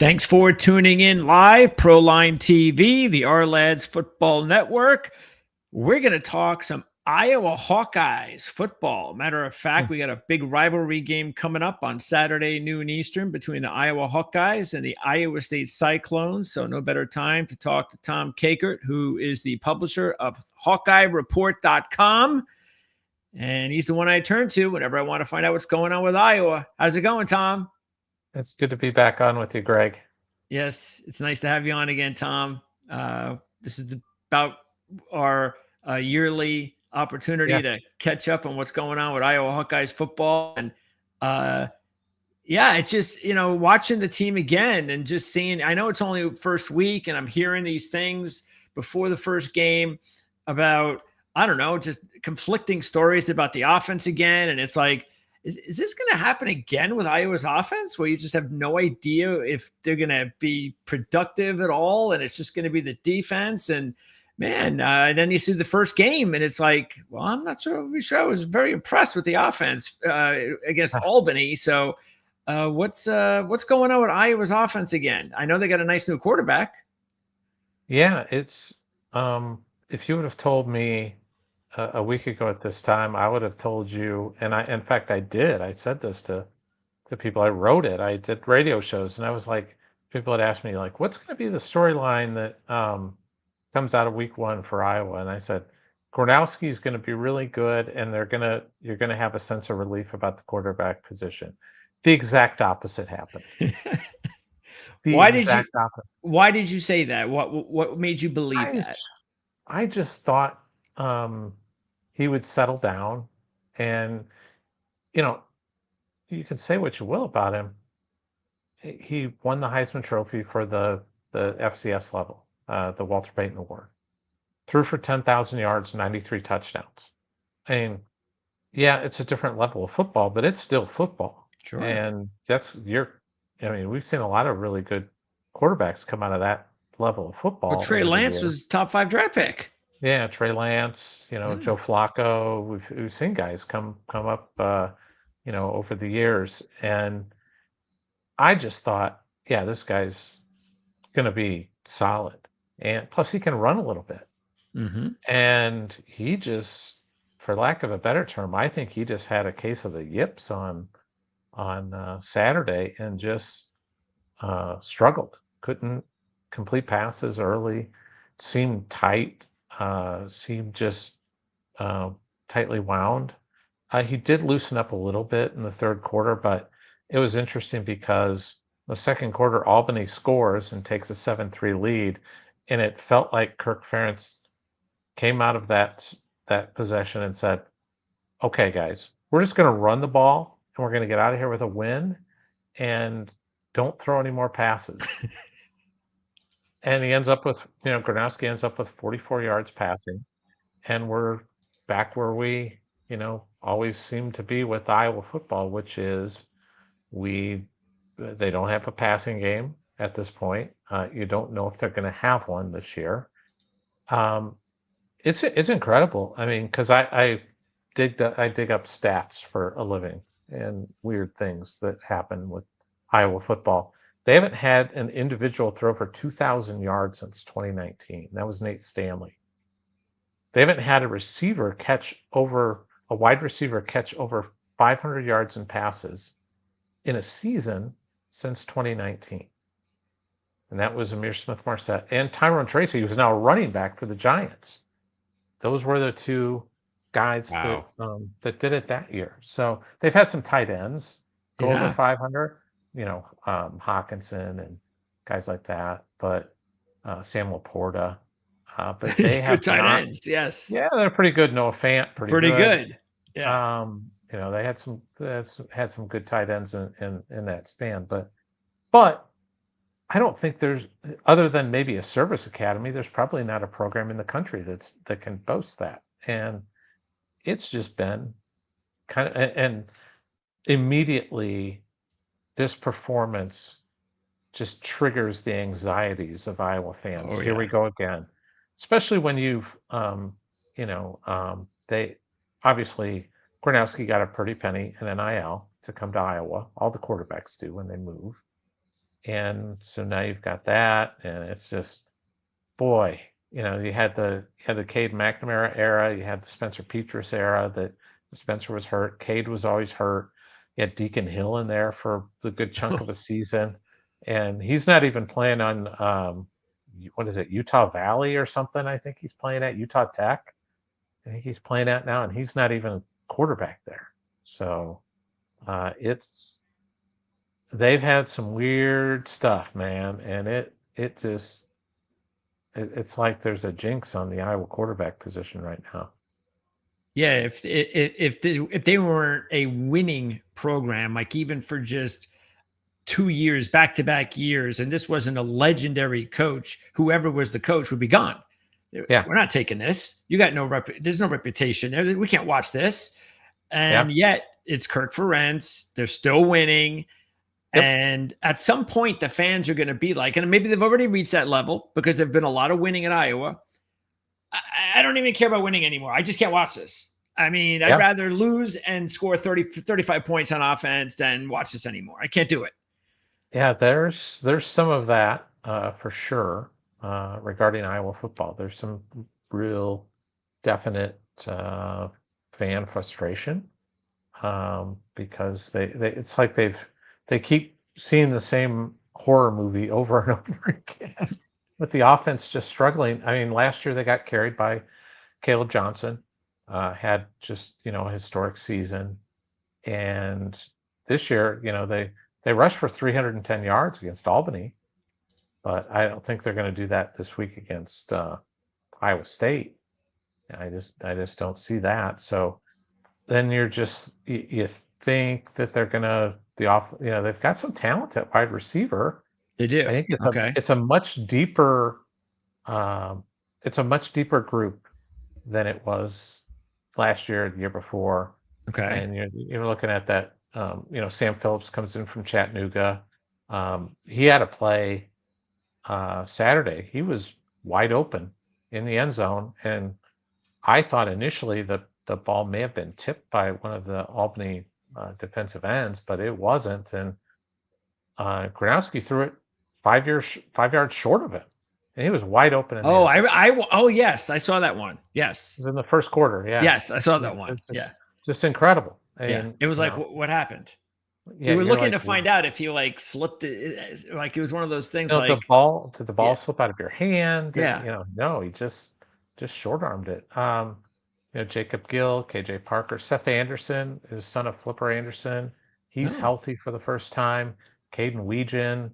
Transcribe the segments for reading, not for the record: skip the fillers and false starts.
Thanks for tuning in live, Proline TV, the Our Lads Football Network. We're going to talk some Iowa Hawkeyes football. Matter of fact, we got a big rivalry game coming up on Saturday, noon Eastern, between the Iowa Hawkeyes and the Iowa State Cyclones. So no better time to talk to Tom Kakert, who is the publisher of HawkeyeReport.com. And he's the one I turn to whenever I want to find out what's going on with Iowa. How's it going, Tom? It's good to be back on with you, Greg. Yes, it's nice to have you on again, Tom. This is about our yearly opportunity to catch up on what's going on with Iowa Hawkeyes football. And it's just, watching the team again and just seeing, I know it's only first week and I'm hearing these things before the first game about, I don't know, just conflicting stories about the offense again. And it's like, is this going to happen again with Iowa's offense where you just have no idea if they're going to be productive at all and it's just going to be the defense? And man, and then you see the first game and it's like, well, I'm not sure. I was very impressed with the offense against Albany. So what's going on with Iowa's offense again? I know they got a nice new quarterback. Yeah, it's if you would have told me a week ago at this time, I would have told you, and in fact, I did. I said this to people. I wrote it. I did radio shows, and I was like, people had asked me, like, what's going to be the storyline that comes out of week one for Iowa? And I said, Gronowski is going to be really good, and you're going to have a sense of relief about the quarterback position. The exact opposite happened. Why did you say that? What made you believe that? I just thought he would settle down, and you can say what you will about him. He won the Heisman Trophy for the FCS level, the Walter Payton Award. Threw for 10,000 yards, 93 touchdowns. I mean, yeah, it's a different level of football, but it's still football. Sure. And we've seen a lot of really good quarterbacks come out of that level of football. Well, Trey Lance was top 5 draft pick. Yeah, Trey Lance, Joe Flacco. We've seen guys come up, over the years, and I just thought, yeah, this guy's going to be solid, and plus he can run a little bit. Mm-hmm. And he just, for lack of a better term, I think he just had a case of the yips on Saturday and just struggled. Couldn't complete passes early. Seemed tight. Seemed just tightly wound. He did loosen up a little bit in the third quarter, but it was interesting because the second quarter, Albany scores and takes a 7-3 lead, and it felt like Kirk Ferentz came out of that possession and said, okay, guys, we're just going to run the ball, and we're going to get out of here with a win, and don't throw any more passes. And he ends up with, Gronowski ends up with 44 yards passing, and we're back where we, always seem to be with Iowa football, which is they don't have a passing game at this point. You don't know if they're going to have one this year. It's incredible. I mean, because I dig up stats for a living and weird things that happen with Iowa football. They haven't had an individual throw for 2,000 yards since 2019. That was Nate Stanley. They haven't had a wide receiver catch over 500 yards in passes in a season since 2019. And that was Amir Smith-Marset and Tyrone Tracy, who's now a running back for the Giants. Those were the two guys that did it that year. So they've had some tight ends go over 500, Hawkinson and guys like that, but Sam Laporta. But they have good tight ends, yes. Yeah, they're pretty good. Noah Fant, pretty good. Yeah. They had some good tight ends in that span, but I don't think there's, other than maybe a service academy, there's probably not a program in the country that can boast that. And it's just been kind of, and immediately this performance just triggers the anxieties of Iowa fans. Here we go again, especially when you've, they obviously, Gronowski got a pretty penny in NIL to come to Iowa. All the quarterbacks do when they move. And so now you've got that, and it's just, boy, you had the Cade McNamara era, you had the Spencer Petras era that Spencer was hurt, Cade was always hurt. You had Deacon Hill in there for the good chunk of a season, and he's not even playing on what is it, Utah Valley or something? I think he's playing at Utah Tech. I think he's playing at now, and he's not even a quarterback there. So it's they've had some weird stuff, man, and it's like there's a jinx on the Iowa quarterback position right now. Yeah, if they weren't a winning program, like even for just 2 years, back-to-back years, and this wasn't a legendary coach, whoever was the coach would be gone. Yeah. We're not taking this. You got there's no reputation there. We can't watch this. And Yeah. yet it's Kirk Ferentz. They're still winning. Yep. And at some point, the fans are going to be like, and maybe they've already reached that level because there've been a lot of winning at Iowa. I don't even care about winning anymore. I just can't watch this. I mean, I'd rather lose and score 35 points on offense than watch this anymore. I can't do it. Yeah, there's some of that for sure regarding Iowa football. There's some real definite fan frustration because it's like they keep seeing the same horror movie over and over again with the offense just struggling. I mean, last year they got carried by Caleb Johnson, had just a historic season, and this year they rushed for 310 yards against Albany, but I don't think they're going to do that this week against Iowa State. I just don't see that. So then you think that they're going to they've got some talent at wide receiver. They do. I think Okay. it's a much deeper group than it was last year, the year before. Okay. And you're looking at that. Sam Phillips comes in from Chattanooga. He had a play Saturday. He was wide open in the end zone, and I thought initially that the ball may have been tipped by one of the Albany defensive ends, but it wasn't. And Gronowski threw it 5 yards short of it, and he was wide open in the end zone. Oh yes, I saw that one. Yes. It was in the first quarter. Yeah. Yes, I saw that one. It's Yeah. just incredible. Yeah. It was like, what happened? Yeah, We were looking like, to find out if he slipped it. Like it was one of those things. did the ball slip out of your hand? Yeah. No, he just short armed it. Jacob Gill, KJ Parker, Seth Anderson is son of Flipper Anderson. He's healthy for the first time. Caden Weegan.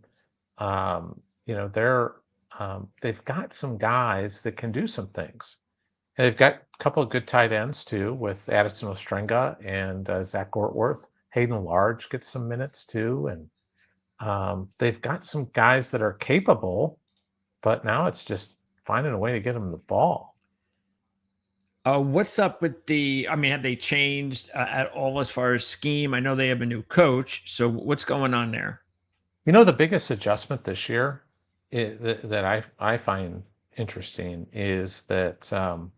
They've got some guys that can do some things. And they've got a couple of good tight ends too, with Addison Ostrenga and Zach Gortworth. Hayden Large gets some minutes too, and they've got some guys that are capable, but now it's just finding a way to get them the ball. What's up with have they changed at all as far as scheme? I know they have a new coach, so what's going on there? The biggest adjustment this year that I find interesting is that so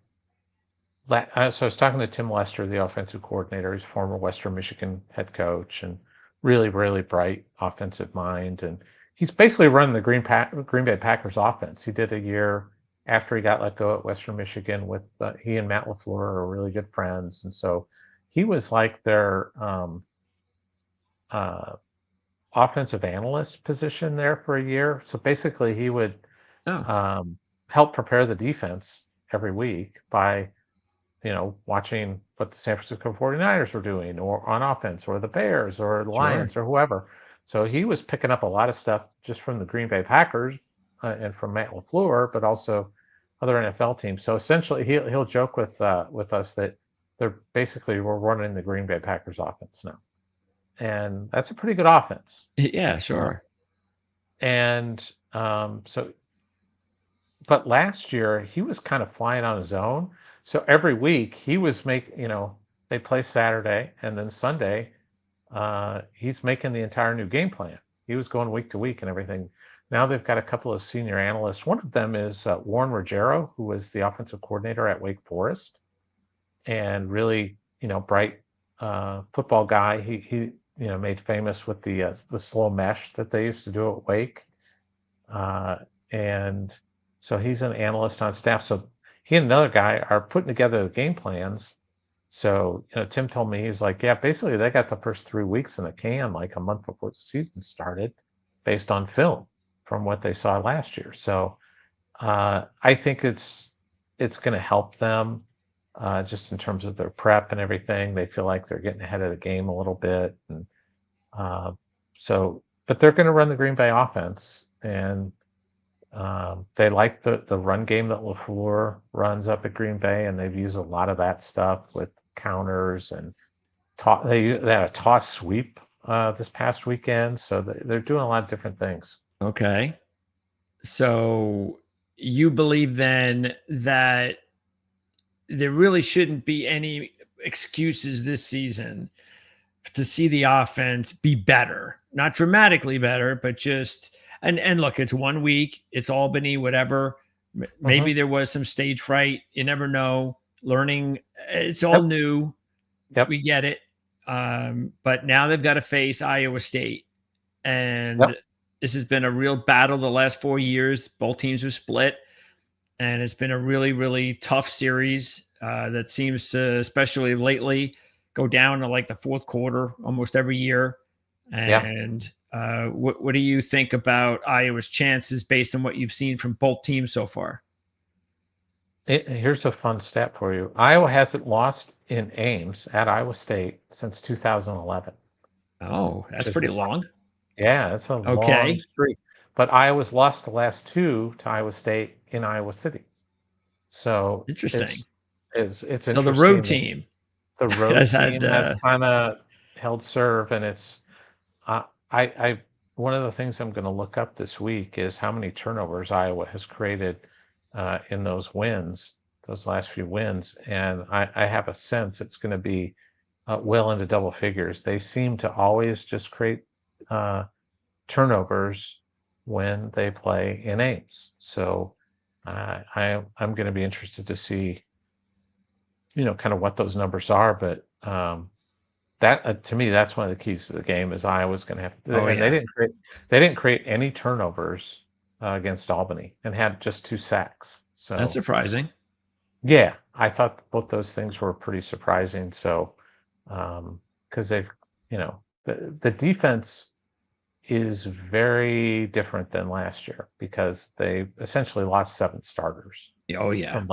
I was talking to Tim Lester, the offensive coordinator. He's a former Western Michigan head coach and really, really bright offensive mind. And he's basically running the Green Bay Packers offense. He did a year after he got let go at Western Michigan with he and Matt LaFleur are really good friends. And so he was like their offensive analyst position there for a year. So basically he would help prepare the defense every week by watching what the San Francisco 49ers were doing or on offense or the Bears or the Lions or whoever. So he was picking up a lot of stuff just from the Green Bay Packers and from Matt LaFleur, but also other NFL teams. So essentially he'll joke with us that we're running the Green Bay Packers offense now. And that's a pretty good offense. Yeah, sure. And but last year he was kind of flying on his own. So every week he was they play Saturday and then Sunday, he's making the entire new game plan. He was going week to week and everything. Now they've got a couple of senior analysts. One of them is Warren Ruggiero, who was the offensive coordinator at Wake Forest and really, bright football guy. He made famous with the slow mesh that they used to do at Wake. And so he's an analyst on staff. So he and another guy are putting together the game plans. So, Tim told me, he was like, yeah, basically they got the first 3 weeks in a can, like a month before the season started, based on film from what they saw last year. So I think it's going to help them just in terms of their prep and everything. They feel like they're getting ahead of the game a little bit. And but they're going to run the Green Bay offense. And they like the run game that LaFleur runs up at Green Bay, and they've used a lot of that stuff with counters and they had a toss sweep this past weekend. So they're doing a lot of different things. Okay. So you believe then that there really shouldn't be any excuses this season to see the offense be better, not dramatically better, but just and look, it's 1 week, it's Albany, whatever. Maybe there was some stage fright. You never know. Learning, it's all new. Yep. We get it. But now they've got to face Iowa State, and this has been a real battle the last 4 years. Both teams are split, and it's been a really, really tough series that seems to, especially lately, go down to like the fourth quarter almost every year. And what do you think about Iowa's chances based on what you've seen from both teams so far? Here's a fun stat for you. Iowa hasn't lost in Ames at Iowa State since 2011. Oh, that's pretty long. Yeah, that's a long streak. But Iowa's lost the last 2 to Iowa State in Iowa City. So interesting. It's interesting. So the road team. The road team has kind of held serve, and it's one of the things I'm going to look up this week is how many turnovers Iowa has created in those wins, those last few wins, and I have a sense it's going to be well into double figures. They seem to always just create turnovers when they play in Ames. So I'm going to be interested to see, kind of what those numbers are. But that to me, that's one of the keys to the game is Iowa's going to have. They didn't create any turnovers against Albany and had just 2 sacks. So that's surprising. Yeah, I thought both those things were pretty surprising. So because they've, the defense is very different than last year because they essentially lost 7 starters. From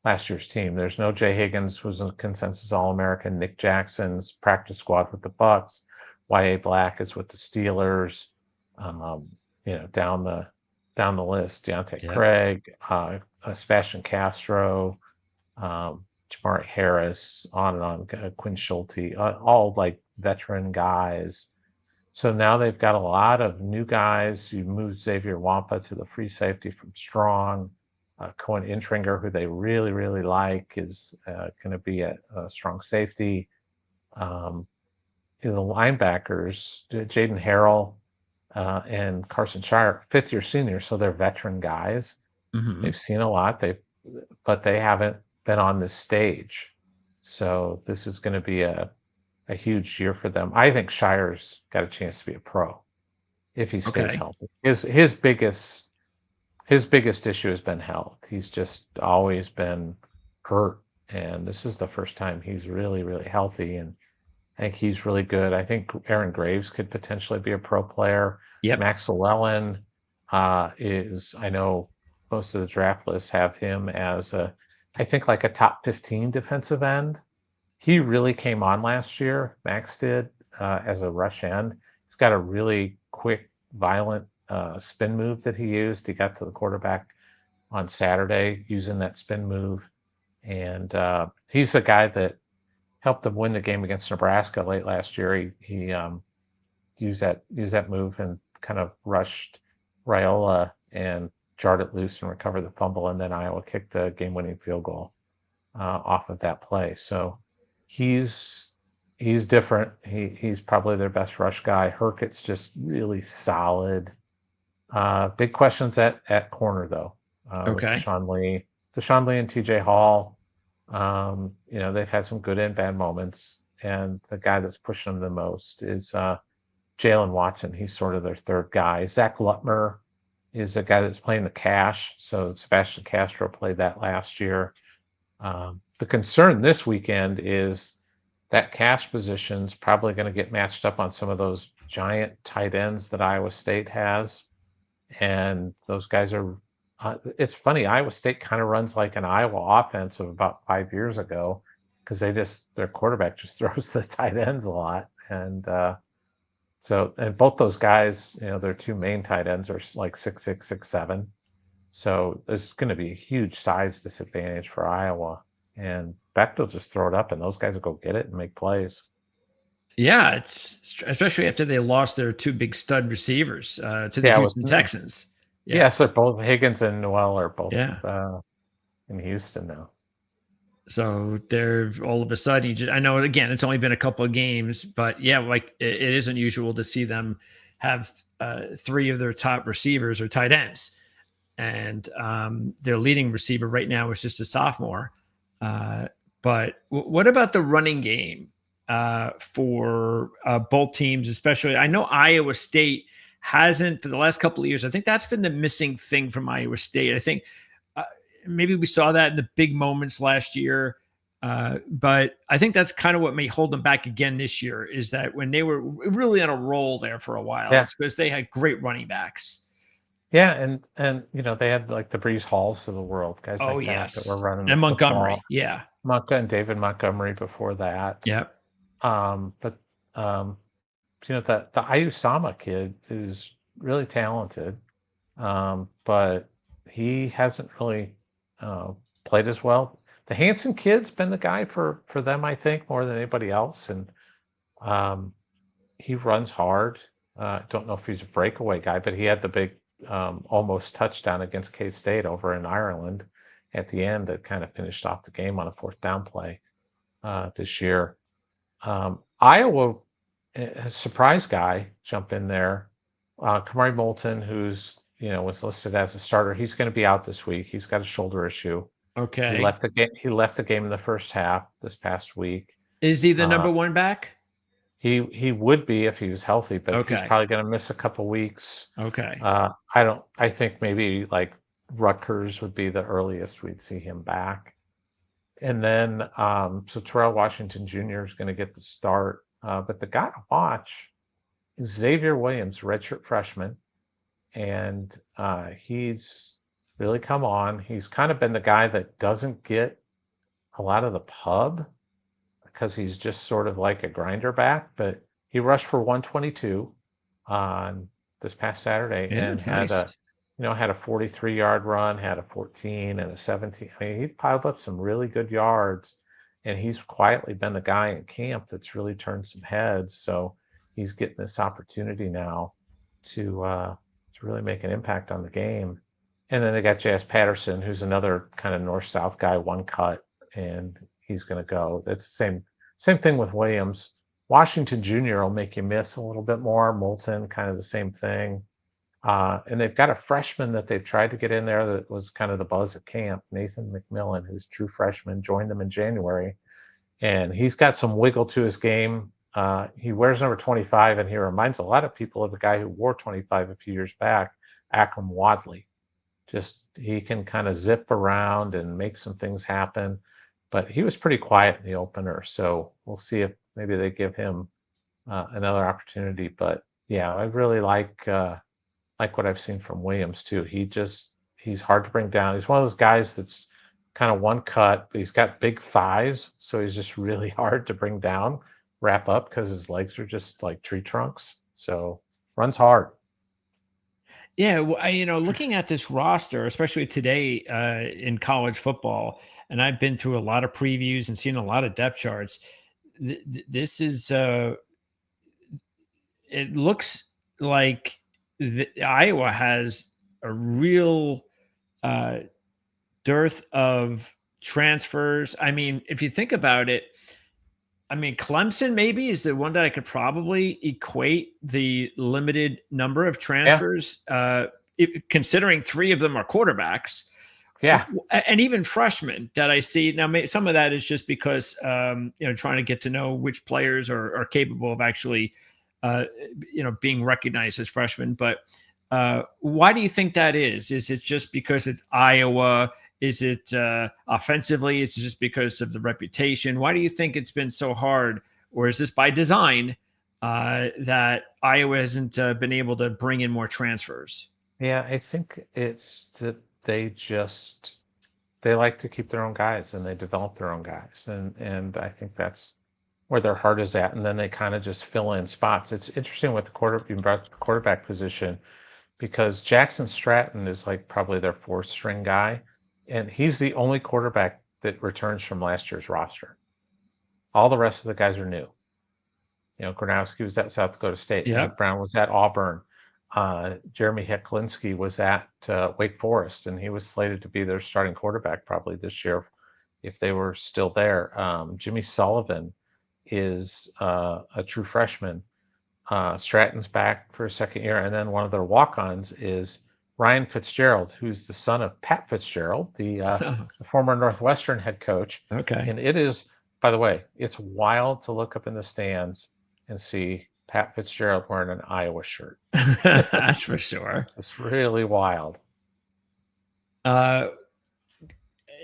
last year's team. There's no Jay Higgins, who's a consensus All-American. Nick Jackson's practice squad with the Bucks. Y.A. Black is with the Steelers. Down the list. Deontay Craig, Sebastian Castro, Jamari Harris, on and on. Quinn Schulte, all like veteran guys. So now they've got a lot of new guys. You move Xavier Wampa to the free safety from Strong. Cohen Intringer, who they really, really like, is going to be a strong safety. The linebackers, Jaden Harrell and Carson Shire, 5th-year seniors, so they're veteran guys. They've seen a lot, but they haven't been on this stage. So this is going to be a huge year for them. I think Shire's got a chance to be a pro if he stays healthy. His biggest issue has been health. He's just always been hurt, and this is the first time he's really, really healthy, and I think he's really good. I think Aaron Graves could potentially be a pro player. Max Llewellyn is, I know most of the draft lists have him as I think like a top 15 defensive end. He really came on last year, Max did, as a rush end. He's got a really quick, violent spin move that he used. He got to the quarterback on Saturday using that spin move. And he's the guy that helped them win the game against Nebraska late last year. He used that move and kind of rushed Raiola and jarred it loose and recovered the fumble. And then Iowa kicked a game-winning field goal off of that play. So he's different. He's probably their best rush guy. Herkett's just really solid. Big questions at corner though. With Deshaun Lee and TJ Hall. They've had some good and bad moments. and the guy that's pushing them the most is Jalen Watson. He's sort of their third guy. Zach Lutmer is a guy that's playing the cash. So Sebastian Castro played that last year. The concern this weekend is that cash position's probably going to get matched up on some of those giant tight ends that Iowa State has. And those guys are, it's funny, Iowa State kind of runs like an Iowa offense of about 5 years ago, because their quarterback just throws the tight ends a lot. And and both those guys, their two main tight ends are like 6'6", 6'7". So there's going to be a huge size disadvantage for Iowa. And Beck will just throw it up, and those guys will go get it and make plays. Yeah, it's especially after they lost their two big stud receivers to the Houston Texans. Yeah. Yes, they're both Higgins and Noel are both in Houston now. So they're all of a sudden, I know, again, it's only been a couple of games, but yeah, like it is unusual to see them have three of their top receivers or tight ends. And their leading receiver right now is just a sophomore. But what about the running game for both teams, especially? I know Iowa State hasn't for the last couple of years. I think that's been the missing thing from Iowa State. I think maybe we saw that in the big moments last year. But I think that's kind of what may hold them back again this year, is that when they were really on a roll there for a while, it's because they had great running backs. Yeah, and they had like the Brees Halls of the world, guys like that were running. And Montgomery, and David Montgomery before that. Yep. But the Ayu Sama kid is really talented, but he hasn't really played as well. The Hanson kid's been the guy for them, I think, more than anybody else, and he runs hard. I don't know if he's a breakaway guy, but he had the big almost touchdown against K-State over in Ireland at the end that kind of finished off the game on a fourth down play this year. Iowa has a surprise guy jump in there. Kamari Moulton, who's was listed as a starter. He's going to be out this week. He's got a shoulder issue. Okay. He left the game in the first half this past week. Is he the number one back? He would be if he was healthy, but he's probably going to miss a couple weeks. Okay. I think maybe like Rutgers would be the earliest we'd see him back. And then so Terrell Washington Jr. is going to get the start. But the guy to watch is Xavier Williams, redshirt freshman. And he's really come on. He's kind of been the guy that doesn't get a lot of the pub because he's just sort of like a grinder back, but he rushed for 122 on this past Saturday and had a 43-yard run, had a 14 and a 17. I mean, he piled up some really good yards, and he's quietly been the guy in camp that's really turned some heads. So he's getting this opportunity now to really make an impact on the game. And then they got J.S. Patterson, who's another kind of north-south guy, one cut, and he's going to go. That's the same thing with Williams. Washington Jr. will make you miss a little bit more. Moulton, kind of the same thing. And they've got a freshman that they've tried to get in there that was kind of the buzz at camp, Nathan McMillan, who's a true freshman, joined them in January. And he's got some wiggle to his game. He wears number 25, and he reminds a lot of people of the guy who wore 25 a few years back, Akram Wadley. Just he can kind of zip around and make some things happen. But he was pretty quiet in the opener, so we'll see if maybe they give him another opportunity. But yeah, I really like what I've seen from Williams too. He's hard to bring down. He's one of those guys that's kind of one cut, but he's got big thighs, so he's just really hard to bring down, wrap up, because his legs are just like tree trunks. So runs hard. Yeah, well, looking at this roster, especially today in college football, and I've been through a lot of previews and seen a lot of depth charts. This is it looks like Iowa has a real dearth of transfers. I mean, if you think about it, I mean, Clemson maybe is the one that I could probably equate the limited number of transfers, considering three of them are quarterbacks. Yeah. And even freshmen that I see now, some of that is just because trying to get to know which players are capable of actually being recognized as freshmen. But why do you think that is? Is it just because it's Iowa? Is it offensively? Is it just because of the reputation? Why do you think it's been so hard? Or is this by design that Iowa hasn't been able to bring in more transfers? Yeah, I think it's that they like to keep their own guys and they develop their own guys. And I think that's where their heart is at. And then they kind of just fill in spots. It's interesting with you brought the quarterback position because Jackson Stratton is like probably their fourth string guy. And he's the only quarterback that returns from last year's roster. All the rest of the guys are new. Gronowski was at South Dakota State. Yeah. Nate Brown was at Auburn. Jeremy Heklinski was at Wake Forest, and he was slated to be their starting quarterback probably this year if they were still there. Jimmy Sullivan is a true freshman. Stratton's back for a second year, and then one of their walk-ons is Ryan Fitzgerald, who's the son of Pat Fitzgerald, the former Northwestern head coach. Okay. And it is, by the way, it's wild to look up in the stands and see Pat Fitzgerald wearing an Iowa shirt. That's for sure. It's really wild. Do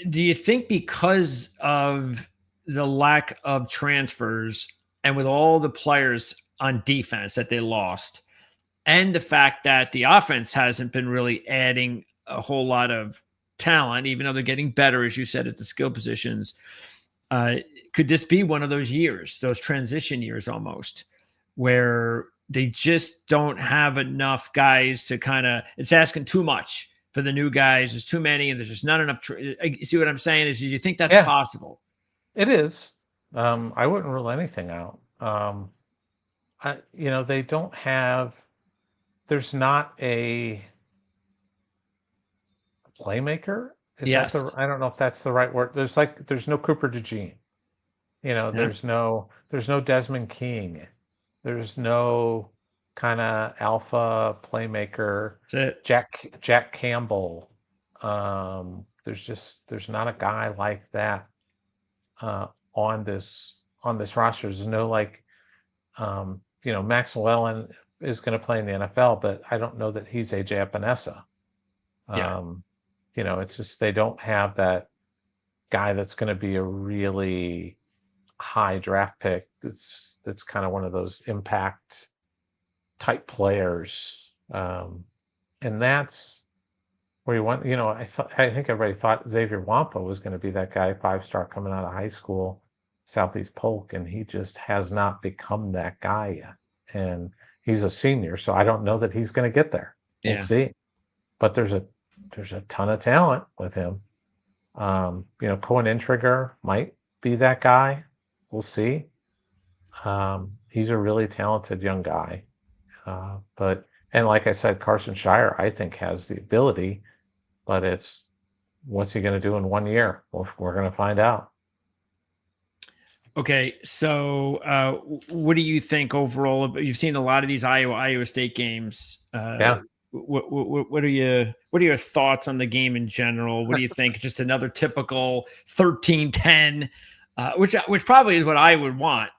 you think because of the lack of transfers and with all the players on defense that they lost and the fact that the offense hasn't been really adding a whole lot of talent, even though they're getting better, as you said, at the skill positions, could this be one of those years, those transition years almost, where they just don't have enough guys to it's asking too much for the new guys. There's too many and there's just not enough. See what I'm saying is, do you think that's possible? It is. I wouldn't rule anything out. They don't have, there's not a playmaker. Yes. I don't know if that's the right word. There's no Cooper DeJean. There's no Desmond King. There's no kind of alpha playmaker. Jack Campbell. There's not a guy like that on this roster. There's no Max Llewellyn is going to play in the NFL, but I don't know that he's AJ Epinesa. It's just they don't have that guy that's going to be a really high draft pick. That's kind of one of those impact type players, and that's where you want. I think everybody thought Xavier Wampa was going to be that guy, 5-star coming out of high school, Southeast Polk, and he just has not become that guy yet. And he's a senior, so I don't know that he's going to get there. We'll see. But there's a ton of talent with him. Cohen Intriger might be that guy. We'll see. He's a really talented young guy. And like I said, Carson Shire, I think, has the ability, but it's what's he going to do in 1 year? Well, we're going to find out. Okay, so what do you think overall? You've seen a lot of these Iowa State games. What are your thoughts on the game in general? What do you think? Just another typical 13-10, which probably is what I would want,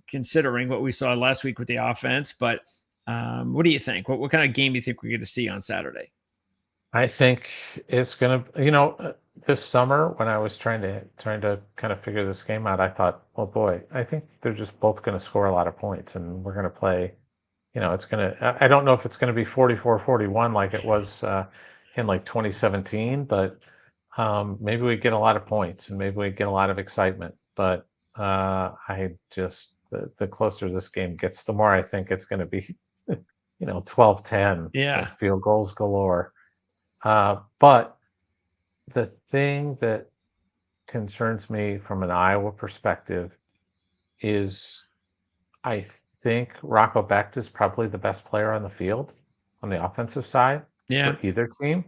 considering what we saw last week with the offense. But what do you think? What kind of game do you think we're going to see on Saturday? I think it's going to, this summer when I was trying to kind of figure this game out, I thought, well, boy, I think they're just both going to score a lot of points, and we're going to play. It's going to. I don't know if it's going to be 44-41 like it was in 2017, but maybe we get a lot of points and maybe we get a lot of excitement. But I just the closer this game gets, the more I think it's going to be, 12-10. Yeah, with field goals galore. But the thing that concerns me from an Iowa perspective is I think Rocco Becht is probably the best player on the field on the offensive side for either team.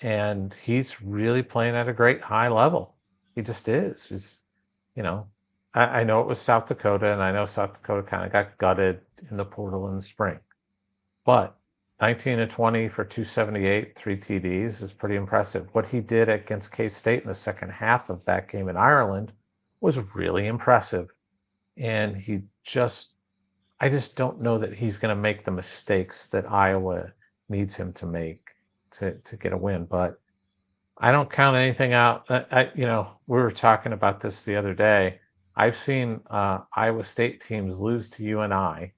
And he's really playing at a great high level. He just is. He's, I know it was South Dakota, and I know South Dakota kind of got gutted in the portal in the spring. But 19 to 20 for 278, 3 TDs is pretty impressive. What he did against K-State in the second half of that game in Ireland was really impressive. And I just don't know that he's going to make the mistakes that Iowa needs him to make to get a win. But I don't count anything out. We were talking about this the other day. I've seen Iowa State teams lose to UNI,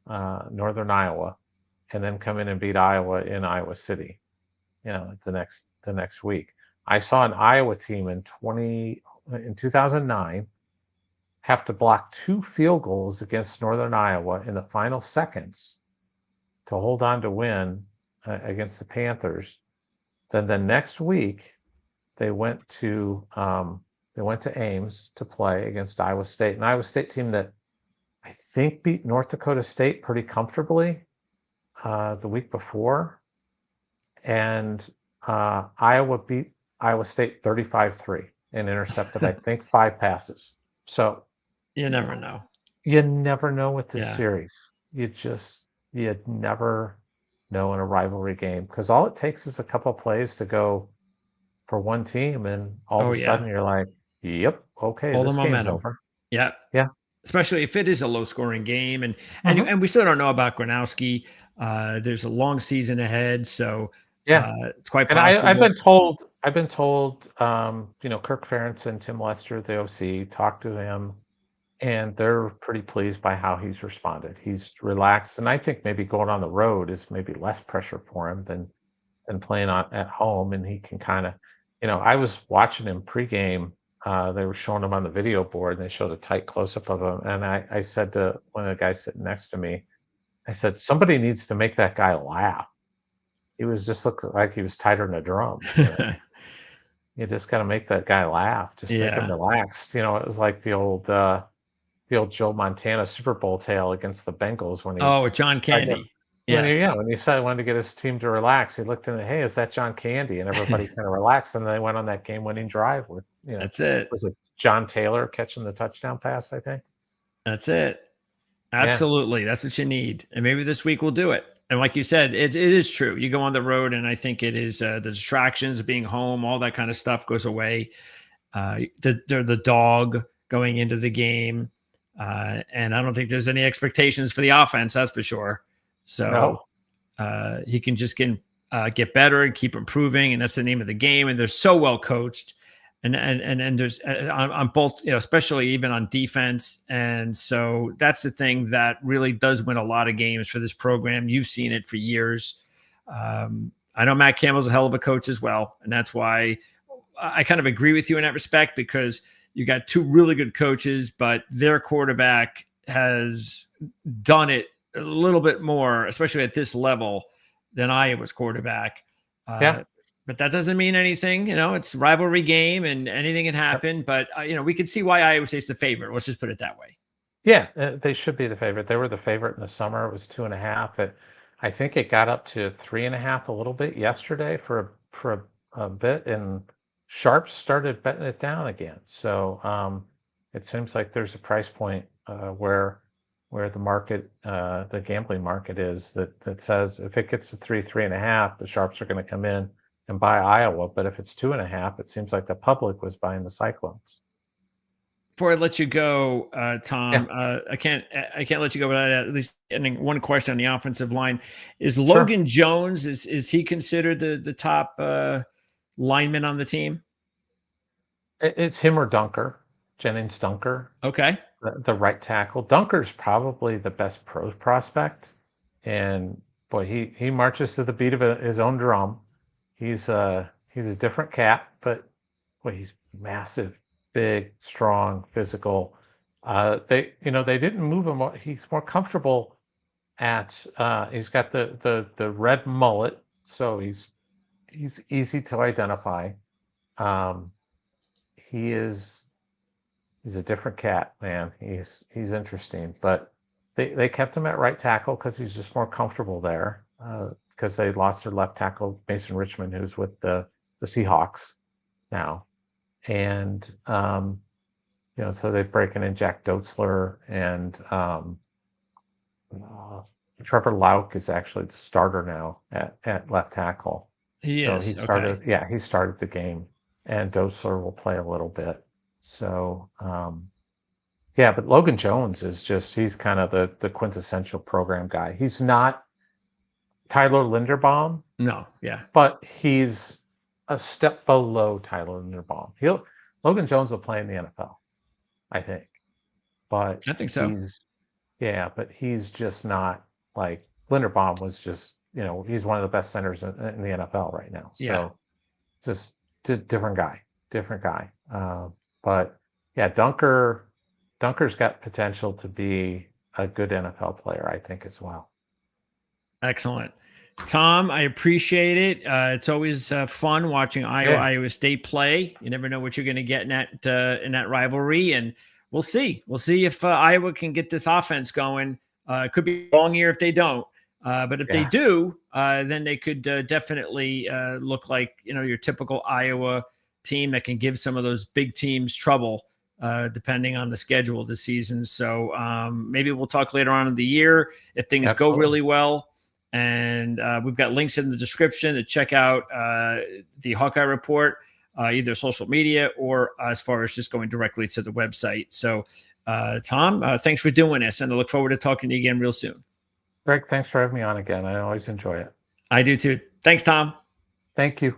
Northern Iowa, and then come in and beat Iowa in Iowa City, the next week. I saw an Iowa team in 2009 have to block 2 field goals against Northern Iowa in the final seconds to hold on to win against the Panthers. Then the next week, they went to Ames to play against Iowa State, an Iowa State team that I think beat North Dakota State pretty comfortably the week before, and Iowa beat Iowa State 35-3 and intercepted, I think, 5 passes. So you never know. You never know with this Yeah. series. You never know in a rivalry game, because all it takes is a couple of plays to go for one team, and all of a sudden you're like, yep, okay, all the this game's momentum. over. Yeah. Yeah. Especially if it is a low-scoring game, and we still don't know about Gronowski. There's a long season ahead, so it's quite And possible. I've been told, Kirk Ferentz and Tim Lester, the OC, talked to him, and they're pretty pleased by how he's responded. He's relaxed, and I think maybe going on the road is maybe less pressure for him than playing at home, and he can kind of, I was watching him pregame. They were showing him on the video board, and they showed a tight close-up of him. And I said to one of the guys sitting next to me, I said, somebody needs to make that guy laugh. He was just looked like he was tighter than a drum. You just got to make that guy laugh. Just make him relaxed. It was like the old Joe Montana Super Bowl tale against the Bengals when he John Candy. When he said he wanted to get his team to relax, he looked in, hey, is that John Candy? And everybody kind of relaxed, and they went on that game-winning drive with, that's it. Was it John Taylor catching the touchdown pass, I think? That's it. Absolutely. Yeah. That's what you need. And maybe this week we'll do it. And like you said, it is true. You go on the road, and I think it is the distractions of being home, all that kind of stuff goes away. They're the dog going into the game. And I don't think there's any expectations for the offense, that's for sure. So he can just get better and keep improving, and that's the name of the game. And they're so well coached, and there's on both, especially even on defense. And so that's the thing that really does win a lot of games for this program. You've seen it for years. I know Matt Campbell's a hell of a coach as well, and that's why I kind of agree with you in that respect, because you got 2 really good coaches, but their quarterback has done it a little bit more, especially at this level, than Iowa's quarterback. But that doesn't mean anything. It's a rivalry game, and anything can happen. But we can see why Iowa State's the favorite. Let's just put it that way. Yeah, they should be the favorite. They were the favorite in the summer. It was 2.5. I think it got up to 3.5 a little bit yesterday for a bit, and Sharps started betting it down again. So it seems like there's a price point where the market, the gambling market is, that says if it gets to 3.5, the Sharps are going to come in and buy Iowa. But if it's 2.5, it seems like the public was buying the Cyclones. Before I let you go, Tom, I can't let you go without at least ending one question on the offensive line. Is Logan Jones, is he considered the top lineman on the team? It's him or Dunker, Jennings Dunker. Okay. The right tackle. Dunker's probably the best prospect, and boy, he marches to the beat of his own drum. He's a different cat, but boy, he's massive, big, strong, physical. They didn't move him. He's more comfortable at. He's got the red mullet, so he's easy to identify. He's a different cat, man. He's interesting, but they kept him at right tackle because he's just more comfortable there, because they lost their left tackle, Mason Richmond, who's with the Seahawks now. And so they're breaking in Jack Dotzler and Trevor Lauk is actually the starter now at left tackle. He So is. Okay. he started the game, and Dosler will play a little bit. So, yeah, but Logan Jones is he's kind of the quintessential program guy. He's not Tyler Linderbaum, No. Yeah. but he's a step below Tyler Linderbaum. Logan Jones will play in the NFL, I think. But I think so. but he's just not like Linderbaum was just, he's one of the best centers in the NFL right now. Yeah. So just different guy. But yeah, Dunker's got potential to be a good NFL player, I think, as well. Excellent. Tom, I appreciate it. It's always fun watching Iowa State play. You never know what you're going to get in that rivalry, and we'll see. We'll see if Iowa can get this offense going. It could be a long year if they don't, but if they do, then they could definitely look like your typical Iowa team that can give some of those big teams trouble, depending on the schedule this season. So maybe we'll talk later on in the year if things go really well. And we've got links in the description to check out the Hawkeye Report, either social media or as far as just going directly to the website. So, Tom, thanks for doing this, and I look forward to talking to you again real soon. Greg, thanks for having me on again. I always enjoy it. I do too. Thanks, Tom. Thank you.